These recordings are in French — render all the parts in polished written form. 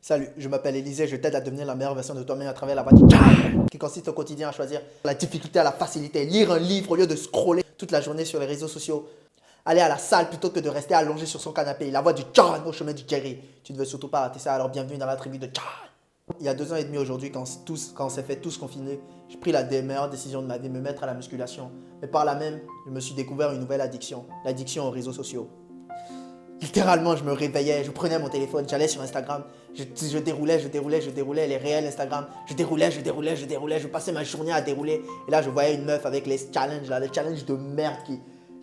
Salut, je m'appelle Élisée, je t'aide à devenir la meilleure version de toi-même à travers la voie du Tchad, qui consiste au quotidien à choisir la difficulté à la facilité, lire un livre au lieu de scroller toute la journée sur les réseaux sociaux, aller à la salle plutôt que de rester allongé sur son canapé, la voie du Tchad au chemin du Jerry. Tu ne veux surtout pas rater ça, alors bienvenue dans la tribu de Tchad. Il y a 2 ans et demi aujourd'hui, quand on s'est fait tous confiner, j'ai pris la meilleure décision de ma vie, me mettre à la musculation. Mais par là même, je me suis découvert une nouvelle addiction, l'addiction aux réseaux sociaux. Littéralement, je me réveillais, je prenais mon téléphone, j'allais sur Instagram, je déroulais les réels Instagram, je déroulais, je passais ma journée à dérouler. Et là, je voyais une meuf avec les challenges, là, les challenges de merde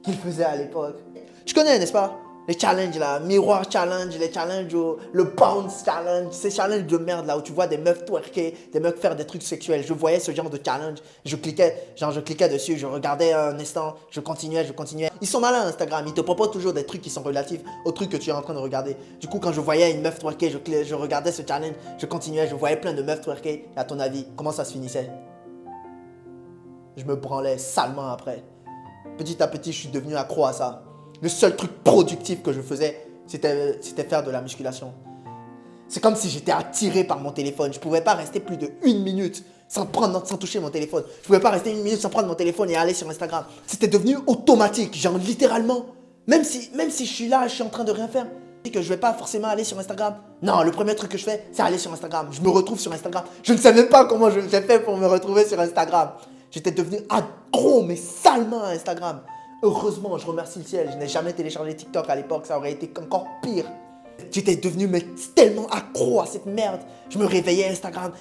qu'il faisait à l'époque. Tu connais, n'est-ce pas? Les challenges là, miroir challenge, les challenges, le bounce challenge, ces challenges de merde là où tu vois des meufs twerker, des meufs faire des trucs sexuels. Je voyais ce genre de challenge, je cliquais dessus, je regardais un instant, je continuais. Ils sont malins Instagram, ils te proposent toujours des trucs qui sont relatifs aux trucs que tu es en train de regarder. Du coup, quand je voyais une meuf twerker, je regardais ce challenge, je continuais, je voyais plein de meufs twerker. Et à ton avis, comment ça se finissait? Je me branlais salement après. Petit à petit, je suis devenu accro à ça. Le seul truc productif que je faisais, c'était faire de la musculation. C'est comme si j'étais attiré par mon téléphone. Je ne pouvais pas rester plus de 1 minute sans toucher mon téléphone. Je ne pouvais pas rester 1 minute sans prendre mon téléphone et aller sur Instagram. C'était devenu automatique, genre littéralement. Même si je suis là, je suis en train de rien faire, que je ne vais pas forcément aller sur Instagram. Non, le premier truc que je fais, c'est aller sur Instagram. Je me retrouve sur Instagram. Je ne sais même pas comment j'ai fait pour me retrouver sur Instagram. J'étais devenu accro, mais salement à Instagram. Heureusement, je remercie le ciel, je n'ai jamais téléchargé TikTok à l'époque, ça aurait été encore pire. J'étais devenu tellement accro à cette merde. Je me réveillais Instagram.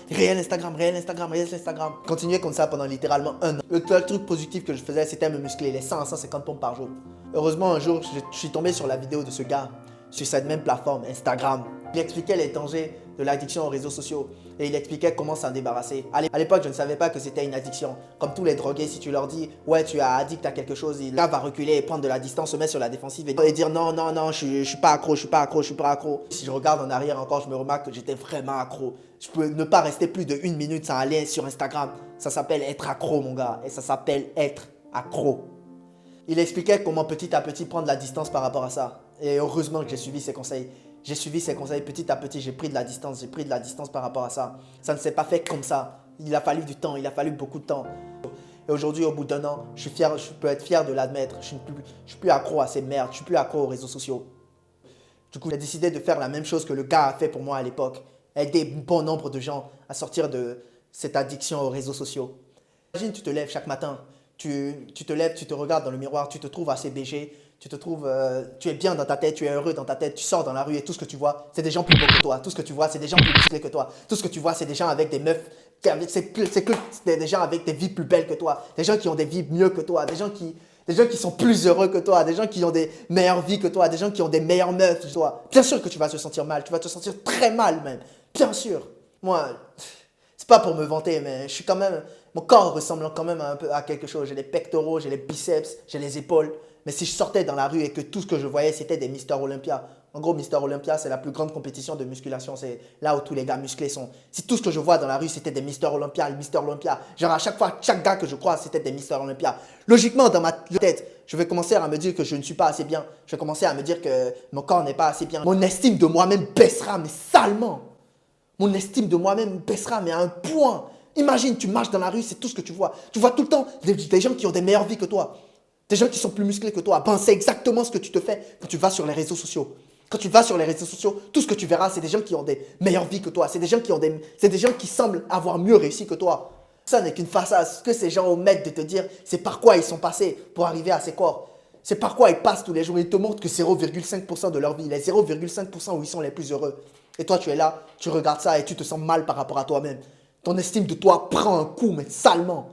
Continuais comme ça pendant littéralement 1 an. Le seul truc positif que je faisais, c'était me muscler, les 100 à 150 pompes par jour. Heureusement, un jour, je suis tombé sur la vidéo de ce gars, sur cette même plateforme, Instagram. Il expliquait les dangers de l'addiction aux réseaux sociaux et il expliquait comment s'en débarrasser. À l'époque, je ne savais pas que c'était une addiction. Comme tous les drogués, si tu leur dis « Ouais, tu es addict à quelque chose », il va reculer et prendre de la distance, se mettre sur la défensive et dire « Non, je suis pas accro. Si je regarde en arrière encore, je me remarque que j'étais vraiment accro. Je peux ne pas rester plus de 1 minute sans aller sur Instagram. Ça s'appelle être accro, mon gars. Et ça s'appelle être accro. Il expliquait comment petit à petit prendre la distance par rapport à ça. Et heureusement que j'ai suivi ses conseils. J'ai suivi ses conseils petit à petit, j'ai pris de la distance par rapport à ça. Ça ne s'est pas fait comme ça. Il a fallu du temps, il a fallu beaucoup de temps. Et aujourd'hui, au bout d'1 an, je peux être fier de l'admettre. Je suis plus accro à ces merdes, je suis plus accro aux réseaux sociaux. Du coup, j'ai décidé de faire la même chose que le gars a fait pour moi à l'époque. Aider un bon nombre de gens à sortir de cette addiction aux réseaux sociaux. Imagine, tu te lèves chaque matin, tu te lèves, tu te regardes dans le miroir, tu te trouves assez BG, tu es bien dans ta tête, tu es heureux dans ta tête, tu sors dans la rue et tout ce que tu vois, c'est des gens plus beaux que toi. Tout ce que tu vois, c'est des gens plus musclés que toi. Tout ce que tu vois, c'est des gens avec des meufs, c'est des gens avec des vies plus belles que toi, des gens qui ont des vies mieux que toi, des gens qui sont plus heureux que toi, des gens qui ont des meilleures vies que toi, des gens qui ont des meilleures meufs que toi. Bien sûr que tu vas te sentir mal, tu vas te sentir très mal même, bien sûr. Moi, c'est pas pour me vanter, mais je suis quand même, mon corps ressemble quand même un peu à quelque chose. J'ai les pectoraux, j'ai les biceps, j'ai les épaules. Mais si je sortais dans la rue et que tout ce que je voyais, c'était des Mister Olympia. En gros, Mister Olympia, c'est la plus grande compétition de musculation. C'est là où tous les gars musclés sont. Si tout ce que je vois dans la rue, c'était des Mister Olympia, genre à chaque fois, chaque gars que je croise, c'était des Mister Olympia. Logiquement, dans ma tête, je vais commencer à me dire que je ne suis pas assez bien. Je vais commencer à me dire que mon corps n'est pas assez bien. Mon estime de moi-même baissera, mais salement. Mon estime de moi-même baissera, mais à un point. Imagine, tu marches dans la rue, c'est tout ce que tu vois. Tu vois tout le temps des gens qui ont des meilleures vies que toi. Des gens qui sont plus musclés que toi. Ben, c'est exactement ce que tu te fais quand tu vas sur les réseaux sociaux. Quand tu vas sur les réseaux sociaux, tout ce que tu verras, c'est des gens qui ont des meilleures vies que toi. C'est des gens qui semblent avoir mieux réussi que toi. Ça n'est qu'une façade. Ce que ces gens omettent de te dire, c'est par quoi ils sont passés pour arriver à ces corps. C'est par quoi ils passent tous les jours. Ils te montrent que 0,5% de leur vie, les 0,5% où ils sont les plus heureux. Et toi, tu es là, tu regardes ça et tu te sens mal par rapport à toi-même. Ton estime de toi prend un coup, mais salement.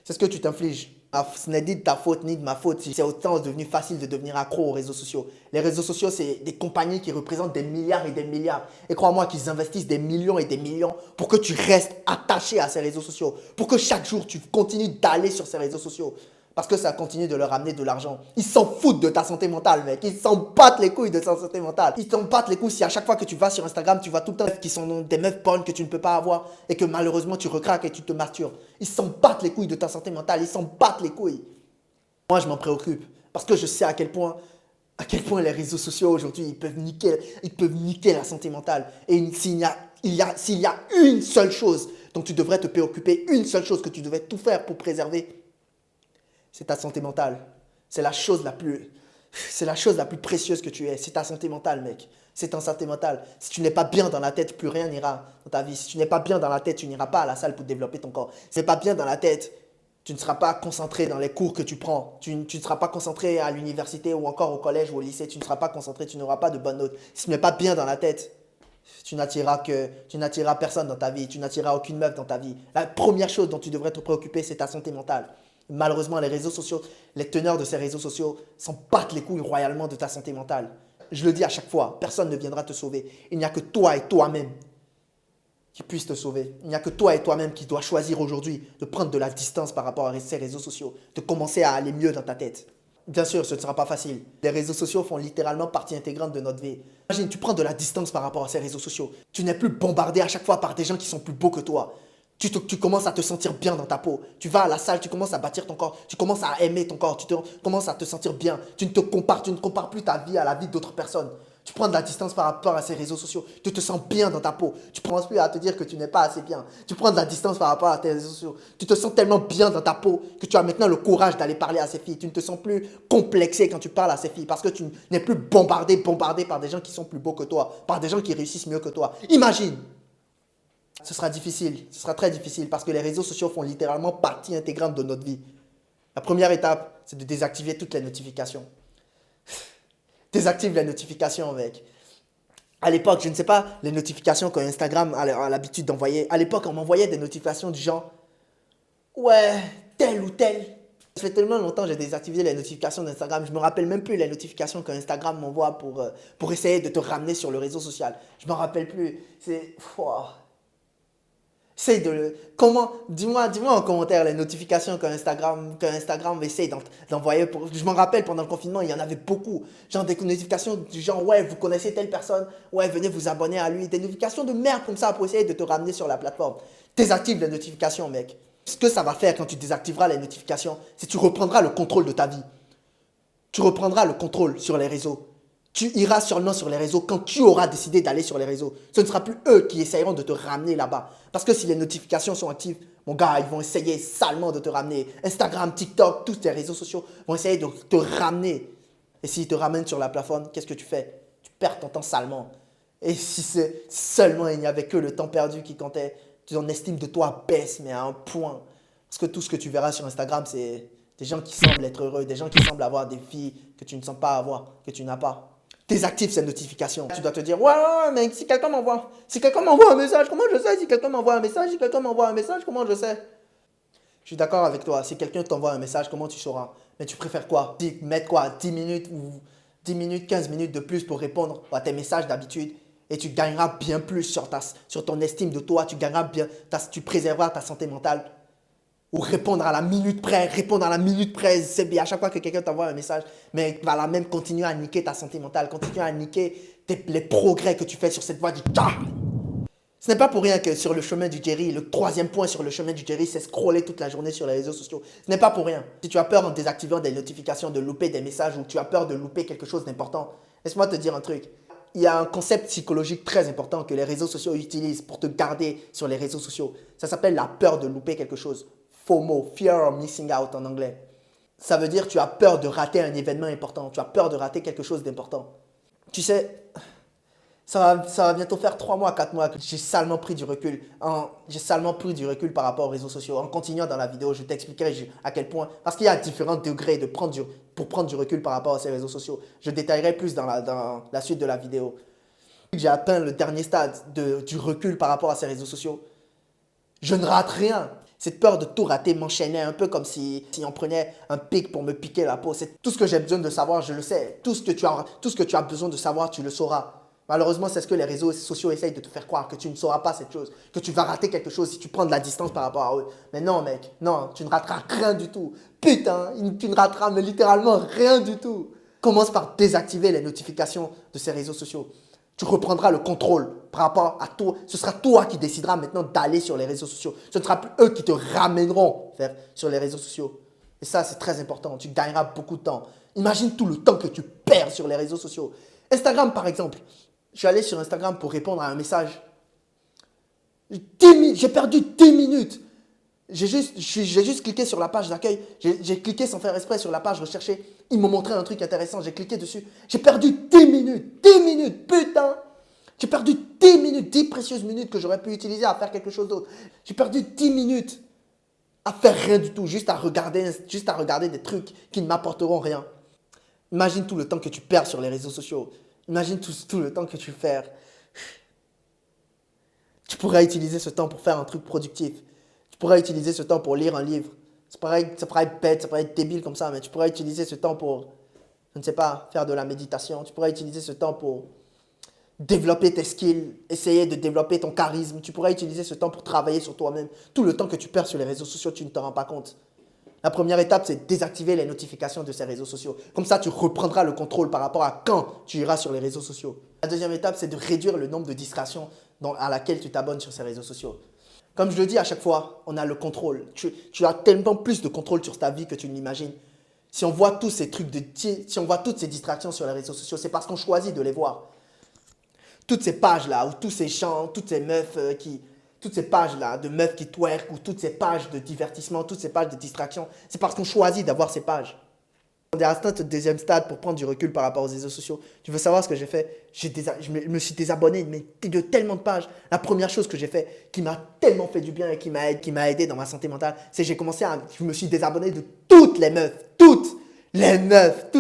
C'est ce que tu t'infliges. Ce n'est ni de ta faute ni de ma faute. C'est autant devenu facile de devenir accro aux réseaux sociaux. Les réseaux sociaux, c'est des compagnies qui représentent des milliards et des milliards. Et crois-moi qu'ils investissent des millions et des millions pour que tu restes attaché à ces réseaux sociaux. Pour que chaque jour, tu continues d'aller sur ces réseaux sociaux. Parce que ça continue de leur amener de l'argent. Ils s'en foutent de ta santé mentale, mec. Ils s'en battent les couilles de ta santé mentale. Ils s'en battent les couilles si à chaque fois que tu vas sur Instagram, tu vois tout le temps qui sont des meufs porn que tu ne peux pas avoir et que malheureusement tu recraques et tu te masturbes. Ils s'en battent les couilles de ta santé mentale. Ils s'en battent les couilles. Moi, je m'en préoccupe parce que je sais à quel point À quel point les réseaux sociaux aujourd'hui, ils peuvent niquer la santé mentale. Et s'il y a une seule chose dont tu devrais te préoccuper, une seule chose que tu devrais tout faire pour préserver, c'est ta santé mentale. C'est la chose la plus, c'est la chose la plus précieuse que tu aies. C'est ta santé mentale, mec. C'est ta santé mentale. Si tu n'es pas bien dans la tête, plus rien n'ira dans ta vie. Si tu n'es pas bien dans la tête, tu n'iras pas à la salle pour développer ton corps. Si tu n'es pas bien dans la tête, tu ne seras pas concentré dans les cours que tu prends. Tu ne seras pas concentré à l'université ou encore au collège ou au lycée. Tu ne seras pas concentré, tu n'auras pas de bonnes notes. Si tu n'es pas bien dans la tête, tu n'attireras personne dans ta vie. Tu n'attireras aucune meuf dans ta vie. La première chose dont tu devrais te préoccuper, c'est ta santé mentale. Malheureusement, les réseaux sociaux, les teneurs de ces réseaux sociaux s'en battent les couilles royalement de ta santé mentale. Je le dis à chaque fois, personne ne viendra te sauver. Il n'y a que toi et toi-même qui puissent te sauver. Il n'y a que toi et toi-même qui dois choisir aujourd'hui de prendre de la distance par rapport à ces réseaux sociaux, de commencer à aller mieux dans ta tête. Bien sûr, ce ne sera pas facile. Les réseaux sociaux font littéralement partie intégrante de notre vie. Imagine, tu prends de la distance par rapport à ces réseaux sociaux. Tu n'es plus bombardé à chaque fois par des gens qui sont plus beaux que toi. Tu commences à te sentir bien dans ta peau. Tu vas à la salle, tu commences à bâtir ton corps. Tu commences à aimer ton corps. Commences à te sentir bien. Tu ne compares plus ta vie à la vie d'autres personnes. Tu prends de la distance par rapport à ces réseaux sociaux. Tu te sens bien dans ta peau. Tu ne commences plus à te dire que tu n'es pas assez bien. Tu prends de la distance par rapport à tes réseaux sociaux. Tu te sens tellement bien dans ta peau que tu as maintenant le courage d'aller parler à ces filles. Tu ne te sens plus complexé quand tu parles à ces filles parce que tu n'es plus bombardé par des gens qui sont plus beaux que toi, par des gens qui réussissent mieux que toi. Imagine! Ce sera difficile, ce sera très difficile parce que les réseaux sociaux font littéralement partie intégrante de notre vie. La première étape, c'est de désactiver toutes les notifications. Désactive les notifications, mec. À l'époque, je ne sais pas, les notifications que Instagram a l'habitude d'envoyer. À l'époque, on m'envoyait des notifications du genre « Ouais, tel ou tel ». Ça fait tellement longtemps que j'ai désactivé les notifications d'Instagram. Je ne me rappelle même plus les notifications qu'Instagram m'envoie pour essayer de te ramener sur le réseau social. Je ne me rappelle plus. C'est... Essaye comment, dis-moi en commentaire les notifications qu'Instagram essaye d'envoyer. Je m'en rappelle pendant le confinement, il y en avait beaucoup. Genre des notifications du genre, ouais, vous connaissez telle personne, ouais, venez vous abonner à lui. Des notifications de merde comme ça pour essayer de te ramener sur la plateforme. Désactive les notifications, mec. Ce que ça va faire quand tu désactiveras les notifications, c'est que tu reprendras le contrôle de ta vie. Tu reprendras le contrôle sur les réseaux. Tu iras seulement sur les réseaux quand tu auras décidé d'aller sur les réseaux. Ce ne sera plus eux qui essayeront de te ramener là-bas. Parce que si les notifications sont actives, mon gars, ils vont essayer salement de te ramener. Instagram, TikTok, tous tes réseaux sociaux vont essayer de te ramener. Et s'ils te ramènent sur la plateforme, qu'est-ce que tu fais? Tu perds ton temps salement. Et si seulement il n'y avait que le temps perdu qui comptait, ton estime de toi baisse, mais à un point. Parce que tout ce que tu verras sur Instagram, c'est des gens qui semblent être heureux, des gens qui semblent avoir des filles que tu ne sens pas avoir, que tu n'as pas. Désactive ces notifications. Tu dois te dire, ouais, mais si quelqu'un m'envoie un message, comment je sais? Si quelqu'un m'envoie un message, comment je sais? Je suis d'accord avec toi. Si quelqu'un t'envoie un message, comment tu sauras? Mais tu préfères quoi? Mettre quoi? 10 minutes ou 10 minutes, 15 minutes de plus pour répondre à tes messages d'habitude et tu gagneras bien plus sur ton estime de toi, tu préserveras ta santé mentale. Ou répondre à la minute près, c'est bien à chaque fois que quelqu'un t'envoie un message, mais va la même continuer à niquer ta santé mentale, continuer à niquer les progrès que tu fais sur cette voie du temps. Ce n'est pas pour rien que sur le chemin du Jerry, le troisième point sur le chemin du Jerry, c'est scroller toute la journée sur les réseaux sociaux. Ce n'est pas pour rien. Si tu as peur en désactivant des notifications de louper des messages ou tu as peur de louper quelque chose d'important, laisse-moi te dire un truc. Il y a un concept psychologique très important que les réseaux sociaux utilisent pour te garder sur les réseaux sociaux. Ça s'appelle la peur de louper quelque chose. FOMO, Fear of Missing Out en anglais. Ça veut dire que tu as peur de rater un événement important, tu as peur de rater quelque chose d'important. Tu sais, ça va bientôt faire 3 mois, 4 mois que j'ai salement pris du recul. J'ai salement pris du recul par rapport aux réseaux sociaux. En continuant dans la vidéo, je t'expliquerai à quel point, parce qu'il y a différents degrés pour prendre du recul par rapport à ces réseaux sociaux. Je détaillerai plus dans la suite de la vidéo. J'ai atteint le dernier stade du recul par rapport à ces réseaux sociaux. Je ne rate rien. Cette peur de tout rater m'enchaînait un peu comme si on prenait un pic pour me piquer la peau. C'est tout ce que j'ai besoin de savoir, je le sais. Tout ce que tu as besoin de savoir, tu le sauras. Malheureusement, c'est ce que les réseaux sociaux essayent de te faire croire, que tu ne sauras pas cette chose, que tu vas rater quelque chose si tu prends de la distance par rapport à eux. Mais non, mec, non, tu ne rateras rien du tout. Putain, tu ne rateras mais littéralement rien du tout. Commence par désactiver les notifications de ces réseaux sociaux. Tu reprendras le contrôle par rapport à toi. Ce sera toi qui décideras maintenant d'aller sur les réseaux sociaux. Ce ne sera plus eux qui te ramèneront sur les réseaux sociaux. Et ça, c'est très important. Tu gagneras beaucoup de temps. Imagine tout le temps que tu perds perds sur les réseaux sociaux. Instagram, par exemple. Je suis allé sur Instagram pour répondre à un message. J'ai perdu 10 minutes. J'ai juste cliqué sur la page d'accueil. J'ai cliqué sans faire exprès sur la page recherchée. Ils m'ont montré un truc intéressant. J'ai cliqué dessus. J'ai perdu 10 minutes. 10 minutes, putain. J'ai perdu 10 minutes, 10 précieuses minutes que j'aurais pu utiliser à faire quelque chose d'autre. J'ai perdu 10 minutes à faire rien du tout, juste à regarder des trucs qui ne m'apporteront rien. Imagine tout le temps que tu perds sur les réseaux sociaux. Imagine tout le temps que tu perds. Tu pourrais utiliser ce temps pour faire un truc productif. Tu pourrais utiliser ce temps pour lire un livre. Ça pourrait être bête, ça pourrait être débile comme ça, mais tu pourrais utiliser ce temps pour, je ne sais pas, faire de la méditation. Tu pourrais utiliser ce temps pour développer tes skills, essayer de développer ton charisme. Tu pourrais utiliser ce temps pour travailler sur toi-même. Tout le temps que tu perds sur les réseaux sociaux, tu ne te rends pas compte. La première étape, c'est désactiver les notifications de ces réseaux sociaux. Comme ça, tu reprendras le contrôle par rapport à quand tu iras sur les réseaux sociaux. La deuxième étape, c'est de réduire le nombre de distractions à laquelle tu t'abonnes sur ces réseaux sociaux. Comme je le dis à chaque fois, on a le contrôle. Tu as tellement plus de contrôle sur ta vie que tu ne l'imagines. Si on voit tous ces trucs si on voit toutes ces distractions sur les réseaux sociaux, c'est parce qu'on choisit de les voir. Toutes ces pages-là, ou tous ces chants, toutes ces meufs toutes ces pages-là de meufs qui twerk, ou toutes ces pages de divertissement, toutes ces pages de distraction, c'est parce qu'on choisit d'avoir ces pages. On est à ce deuxième stade pour prendre du recul par rapport aux réseaux sociaux. Tu veux savoir ce que j'ai fait? Je me suis désabonné de tellement de pages. La première chose que j'ai fait, qui m'a tellement fait du bien et qui m'a aidé dans ma santé mentale, c'est que je me suis désabonné de toutes les meufs. Toutes les meufs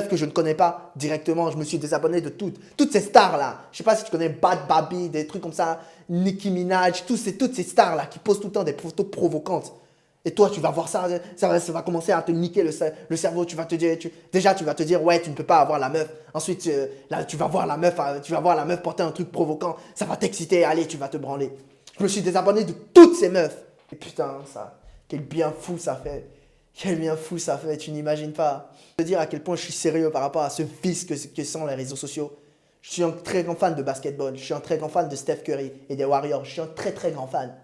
que je ne connais pas directement. Je me suis désabonné de toutes ces stars-là. Je ne sais pas si tu connais Bad Baby, des trucs comme ça, Nicki Minaj, toutes ces stars-là qui postent tout le temps des photos provocantes. Et toi, tu vas voir ça va commencer à te niquer le cerveau. Tu vas te dire, ouais, tu ne peux pas avoir la meuf. Ensuite, là, tu vas voir la meuf porter un truc provoquant. Ça va t'exciter, allez, tu vas te branler. Je me suis désabonné de toutes ces meufs. Et putain, quel bien fou ça fait. Quel bien fou ça fait, tu n'imagines pas. Je veux dire à quel point je suis sérieux par rapport à ce vice que sont les réseaux sociaux. Je suis un très grand fan de basketball. Je suis un très grand fan de Steph Curry et des Warriors. Je suis un très très grand fan.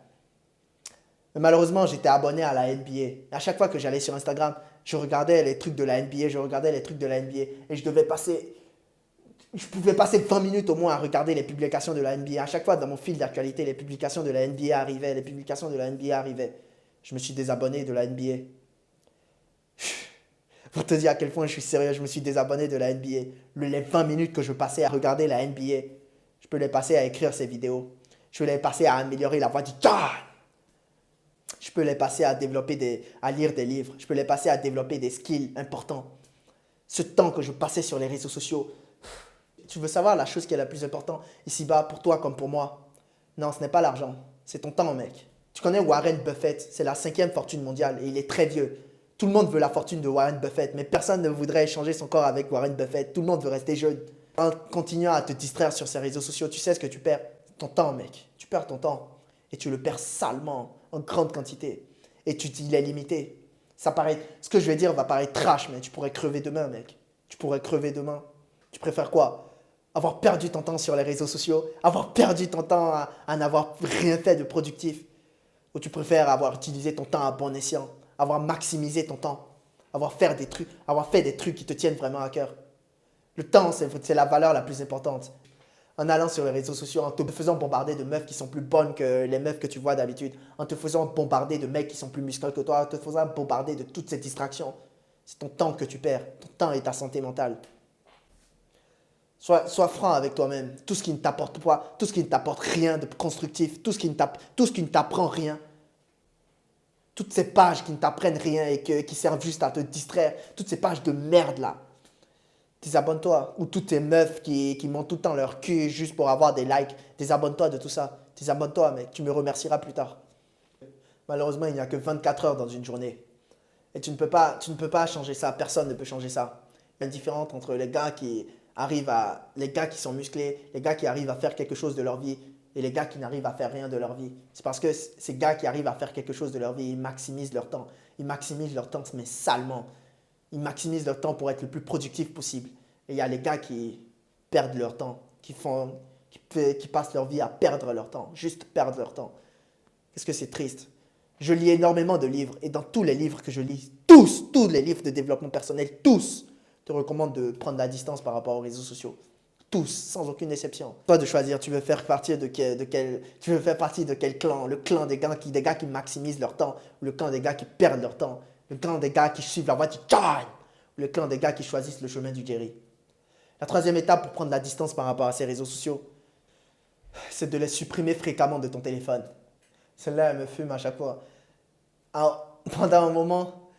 Mais malheureusement, j'étais abonné à la NBA. À chaque fois que j'allais sur Instagram, je regardais les trucs de la NBA, et je pouvais passer 20 minutes au moins à regarder les publications de la NBA. À chaque fois, dans mon fil d'actualité, les publications de la NBA arrivaient, Je me suis désabonné de la NBA. Pour te dire à quel point je suis sérieux, je me suis désabonné de la NBA. Les 20 minutes que je passais à regarder la NBA, je peux les passer à écrire ces vidéos. Je peux les passer à améliorer la voix du God. Je peux les passer à lire des livres. Je peux les passer à développer des skills importants. Ce temps que je passais sur les réseaux sociaux. Tu veux savoir la chose qui est la plus importante ici-bas pour toi comme pour moi? Non, ce n'est pas l'argent. C'est ton temps, mec. Tu connais Warren Buffett, c'est la 5e fortune mondiale et il est très vieux. Tout le monde veut la fortune de Warren Buffett, mais personne ne voudrait échanger son corps avec Warren Buffett. Tout le monde veut rester jeune. En continuant à te distraire sur ces réseaux sociaux, tu sais ce que tu perds? Ton temps, mec. Tu perds ton temps. Et tu le perds salement, en grande quantité. Et il est limité. Ce que je vais dire va paraître trash, mais tu pourrais crever demain, mec. Tu pourrais crever demain. Tu préfères quoi? Avoir perdu ton temps sur les réseaux sociaux? Avoir perdu ton temps à n'avoir rien fait de productif? Ou tu préfères avoir utilisé ton temps à bon escient? Avoir maximisé ton temps? Avoir fait des trucs qui te tiennent vraiment à cœur? Le temps, c'est la valeur la plus importante. En allant sur les réseaux sociaux, en te faisant bombarder de meufs qui sont plus bonnes que les meufs que tu vois d'habitude, en te faisant bombarder de mecs qui sont plus musclés que toi, en te faisant bombarder de toutes ces distractions, c'est ton temps que tu perds, ton temps et ta santé mentale. Sois franc avec toi-même. Tout ce qui ne t'apporte pas, tout ce qui ne t'apporte rien de constructif, tout ce qui ne t'apprend rien, toutes ces pages qui ne t'apprennent rien et qui servent juste à te distraire, toutes ces pages de merde là. Désabonne-toi. Ou toutes ces meufs qui montent tout le temps leur cul juste pour avoir des likes. Désabonne-toi de tout ça. Désabonne-toi, mec. Tu me remercieras plus tard. Malheureusement, il n'y a que 24 heures dans une journée. Et tu ne peux pas changer ça. Personne ne peut changer ça. Il y a une différence entre les gars qui sont musclés, les gars qui arrivent à faire quelque chose de leur vie et les gars qui n'arrivent à faire rien de leur vie. C'est parce que ces gars qui arrivent à faire quelque chose de leur vie, ils maximisent leur temps. Ils maximisent leur temps, mais salement. Ils maximisent leur temps pour être le plus productif possible. Et il y a les gars qui perdent leur temps, qui passent leur vie à perdre leur temps, juste perdre leur temps. Qu'est-ce que c'est triste. Je lis énormément de livres et dans tous les livres que je lis, tous les livres de développement personnel, tous te recommande de prendre la distance par rapport aux réseaux sociaux. Tous, sans aucune exception. Toi de choisir, tu veux faire partie tu veux faire partie de quel clan? Le clan des gars qui maximisent leur temps, ou le clan des gars qui perdent leur temps, le clan des gars qui suivent la voie du gagne, ou le clan des gars qui choisissent le chemin du guéri. La troisième étape pour prendre la distance par rapport à ces réseaux sociaux, c'est de les supprimer fréquemment de ton téléphone. Celle-là, elle me fume à chaque fois. Alors, pendant un moment,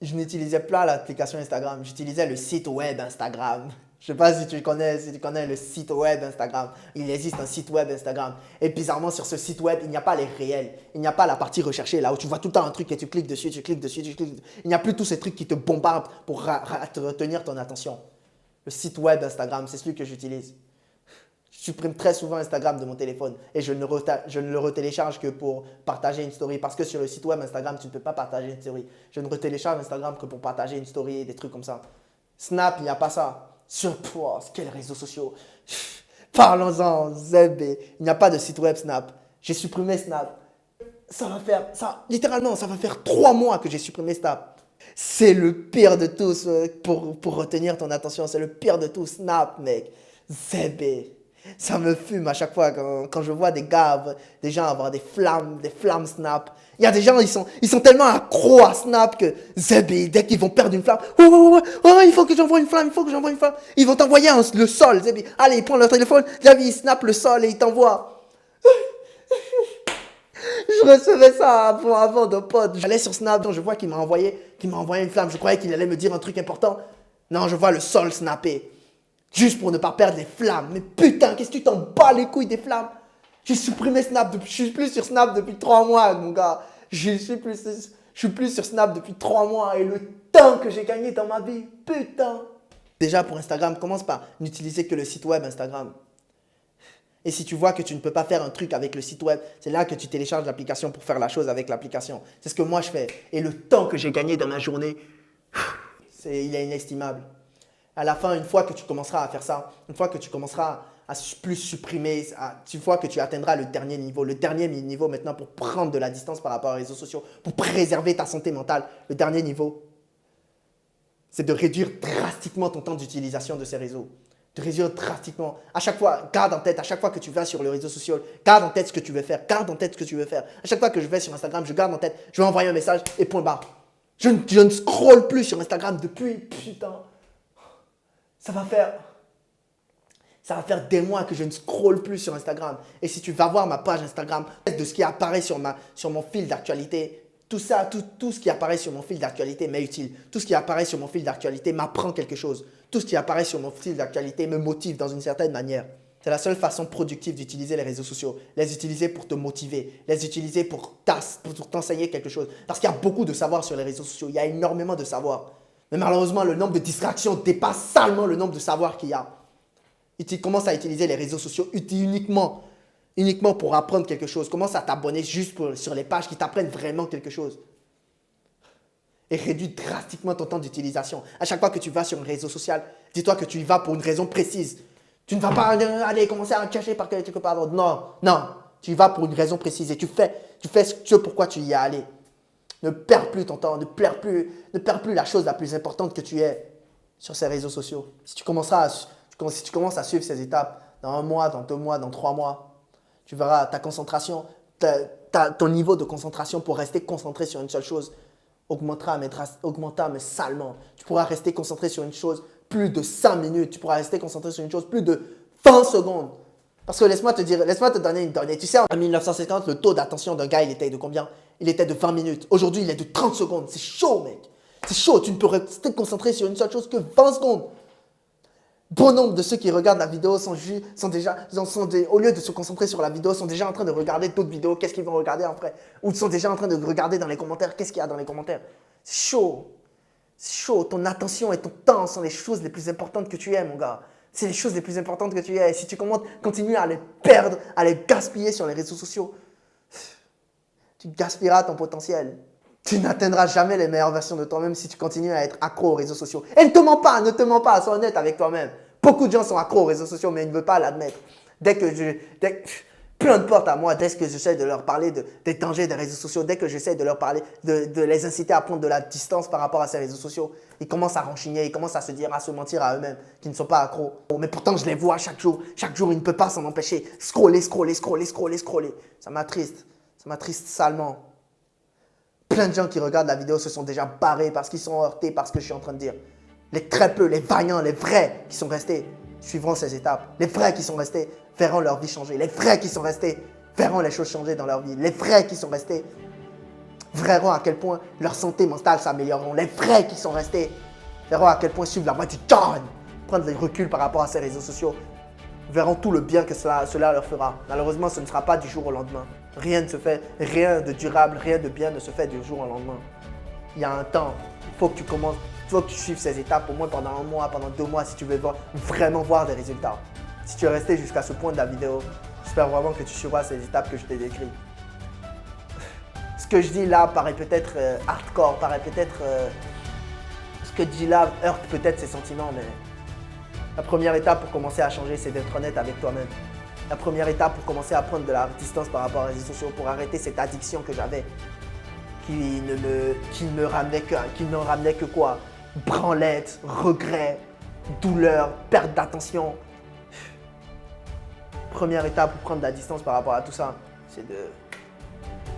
je n'utilisais pas l'application Instagram, j'utilisais le site web Instagram. Je ne sais pas si tu connais le site web Instagram. Il existe un site web Instagram. Et bizarrement, sur ce site web, il n'y a pas les réels. Il n'y a pas la partie recherchée, là où tu vois tout le temps un truc et tu cliques dessus, tu cliques dessus, tu cliques dessus. Il n'y a plus tous ces trucs qui te bombardent pour te retenir ton attention. Le site web Instagram, c'est celui que j'utilise. Je supprime très souvent Instagram de mon téléphone et je ne le retélécharge que pour partager une story. Parce que sur le site web Instagram, tu ne peux pas partager une story. Je ne retélécharge Instagram que pour partager une story et des trucs comme ça. Snap, il n'y a pas ça. Sur toi, quels réseaux sociaux? Parlons-en, Zébé. Il n'y a pas de site web Snap. J'ai supprimé Snap. Littéralement, ça va faire 3 mois que j'ai supprimé Snap. C'est le pire de tous pour retenir ton attention. C'est le pire de tous, Snap, mec. Zébé. Ça me fume à chaque fois quand je vois des gens avoir des flammes Snap. Il y a des gens, ils sont tellement accros à Snap que Zébé, dès qu'ils vont perdre une flamme, il faut que j'envoie une flamme, Ils vont t'envoyer le sol, Zébé. Allez, ils prennent leur téléphone, ils snap le sol et ils t'envoient. Je recevais ça avant de potes. J'allais sur Snap, donc je vois qu'il m'a envoyé une flamme. Je croyais qu'il allait me dire un truc important. Non, je vois le sol snapper. Juste pour ne pas perdre les flammes. Mais putain, qu'est-ce que tu t'en bats les couilles des flammes? J'ai supprimé Snap. Je suis plus sur Snap depuis 3 mois, mon gars. Je suis plus sur Snap depuis 3 mois. Et le temps que j'ai gagné dans ma vie, putain. Déjà pour Instagram, commence par n'utiliser que le site web Instagram. Et si tu vois que tu ne peux pas faire un truc avec le site web, c'est là que tu télécharges l'application pour faire la chose avec l'application. C'est ce que moi je fais. Et le temps que j'ai gagné dans ma journée, il est inestimable. À la fin, une fois que tu commenceras à faire ça, une fois que tu commenceras à plus supprimer, une fois que tu atteindras le dernier niveau maintenant pour prendre de la distance par rapport aux réseaux sociaux, pour préserver ta santé mentale, le dernier niveau, c'est de réduire drastiquement ton temps d'utilisation de ces réseaux. De réduire drastiquement. À chaque fois, garde en tête, à chaque fois que tu vas sur les réseaux sociaux, garde en tête ce que tu veux faire, À chaque fois que je vais sur Instagram, je garde en tête, je vais envoyer un message et point barre. Je ne scrolle plus sur Instagram depuis, putain. Ça va faire des mois que je ne scrolle plus sur Instagram. Et si tu vas voir ma page Instagram, de ce qui apparaît sur mon fil d'actualité, tout ce qui apparaît sur mon fil d'actualité m'est utile. Tout ce qui apparaît sur mon fil d'actualité m'apprend quelque chose. Tout ce qui apparaît sur mon fil d'actualité me motive dans une certaine manière. C'est la seule façon productive d'utiliser les réseaux sociaux. Les utiliser pour te motiver. Les utiliser pour t'enseigner quelque chose. Parce qu'il y a beaucoup de savoir sur les réseaux sociaux. Il y a énormément de savoir. Mais malheureusement, le nombre de distractions dépasse salement le nombre de savoirs qu'il y a. Et tu commences à utiliser les réseaux sociaux uniquement pour apprendre quelque chose. Commence à t'abonner juste sur les pages qui t'apprennent vraiment quelque chose. Et réduis drastiquement ton temps d'utilisation. À chaque fois que tu vas sur un réseau social, dis-toi que tu y vas pour une raison précise. Tu ne vas pas aller commencer à cacher par quelque part d'autre. Non. Tu y vas pour une raison précise et tu fais ce pourquoi tu y es allé. Ne perds plus ton temps, ne perds plus la chose la plus importante que tu es sur ces réseaux sociaux. Si tu commences à suivre ces étapes dans 1 mois, dans 2 mois, dans 3 mois, tu verras ta concentration, ton niveau de concentration pour rester concentré sur une seule chose augmentera mais salement. Tu pourras rester concentré sur une chose plus de 5 minutes. Tu pourras rester concentré sur une chose plus de 20 secondes. Parce que laisse-moi te donner une donnée. Tu sais, en 1950, le taux d'attention d'un gars, il était de combien? Il était de 20 minutes. Aujourd'hui, il est de 30 secondes. C'est chaud, mec. C'est chaud. Tu ne peux rester concentré sur une seule chose que 20 secondes. Bon nombre de ceux qui regardent la vidéo au lieu de se concentrer sur la vidéo, sont déjà en train de regarder d'autres vidéos. Qu'est-ce qu'ils vont regarder après? Ou sont déjà en train de regarder dans les commentaires. Qu'est-ce qu'il y a dans les commentaires? C'est chaud. C'est chaud. Ton attention et ton temps sont les choses les plus importantes que tu aies, mon gars. C'est les choses les plus importantes que tu aies. Et si tu continues à les perdre, à les gaspiller sur les réseaux sociaux, tu gaspilleras ton potentiel. Tu n'atteindras jamais les meilleures versions de toi-même si tu continues à être accro aux réseaux sociaux. Et ne te mens pas, sois honnête avec toi-même. Beaucoup de gens sont accros aux réseaux sociaux, mais ils ne veulent pas l'admettre. plein de portes à moi dès que j'essaie de leur parler des dangers des réseaux sociaux, dès que j'essaie de leur parler, de les inciter à prendre de la distance par rapport à ces réseaux sociaux. Ils commencent à renchigner, ils commencent à se dire, à se mentir à eux-mêmes qu'ils ne sont pas accros. Mais pourtant, je les vois chaque jour. Chaque jour, ils ne peuvent pas s'en empêcher. Scroller, scroller, scroller, scroller, scroller. Ça m'attriste. Ça m'attriste salement. Plein de gens qui regardent la vidéo se sont déjà barrés parce qu'ils sont heurtés par ce que je suis en train de dire. Les très peu, les vaillants, les vrais qui sont restés suivront ces étapes. Les vrais qui sont restés verront leur vie changer. Les vrais qui sont restés verront les choses changer dans leur vie. Les vrais qui sont restés verront à quel point leur santé mentale s'améliorera. Les vrais qui sont restés verront à quel point suivre la voie du John, prendre des reculs par rapport à ces réseaux sociaux, verront tout le bien que cela leur fera. Malheureusement, ce ne sera pas du jour au lendemain. Rien ne se fait, rien de durable, rien de bien ne se fait du jour au lendemain. Il y a un temps, il faut que tu commences, il faut que tu suives ces étapes au moins pendant 1 mois, pendant 2 mois si tu veux vraiment voir des résultats. Si tu es resté jusqu'à ce point de la vidéo, j'espère vraiment que tu suivras ces étapes que je t'ai décrites. Ce que je dis là paraît peut-être hardcore, paraît peut-être… ce que je dis là heurte peut-être ses sentiments, mais la première étape pour commencer à changer, c'est d'être honnête avec toi-même. La première étape pour commencer à prendre de la distance par rapport aux réseaux sociaux, pour arrêter cette addiction que j'avais, qui ne ramenait que quoi? Branlette, regret, douleur, perte d'attention. Première étape pour prendre de la distance par rapport à tout ça, c'est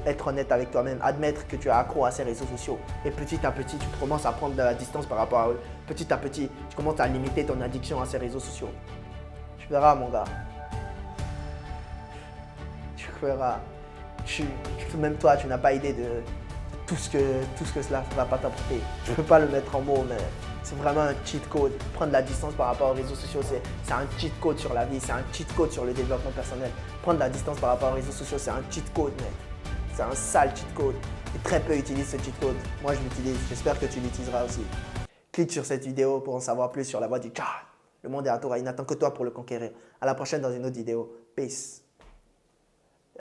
d'être honnête avec toi-même, admettre que tu es accro à ces réseaux sociaux. Et petit à petit, tu commences à prendre de la distance par rapport à eux. Petit à petit, tu commences à limiter ton addiction à ces réseaux sociaux. Tu verras, mon gars. Tu verras. Même toi, tu n'as pas idée de tout ce que cela ne va pas t'apporter. Je ne peux pas le mettre en mots, mais c'est vraiment un cheat code. Prendre de la distance par rapport aux réseaux sociaux, c'est un cheat code sur la vie, c'est un cheat code sur le développement personnel. Prendre de la distance par rapport aux réseaux sociaux, c'est un cheat code, mec. C'est un sale cheat code. Et très peu utilisent ce cheat code. Moi, je l'utilise. J'espère que tu l'utiliseras aussi. Clique sur cette vidéo pour en savoir plus sur la voie du John. Le monde est à toi. Il n'attend que toi pour le conquérir. À la prochaine dans une autre vidéo. Peace.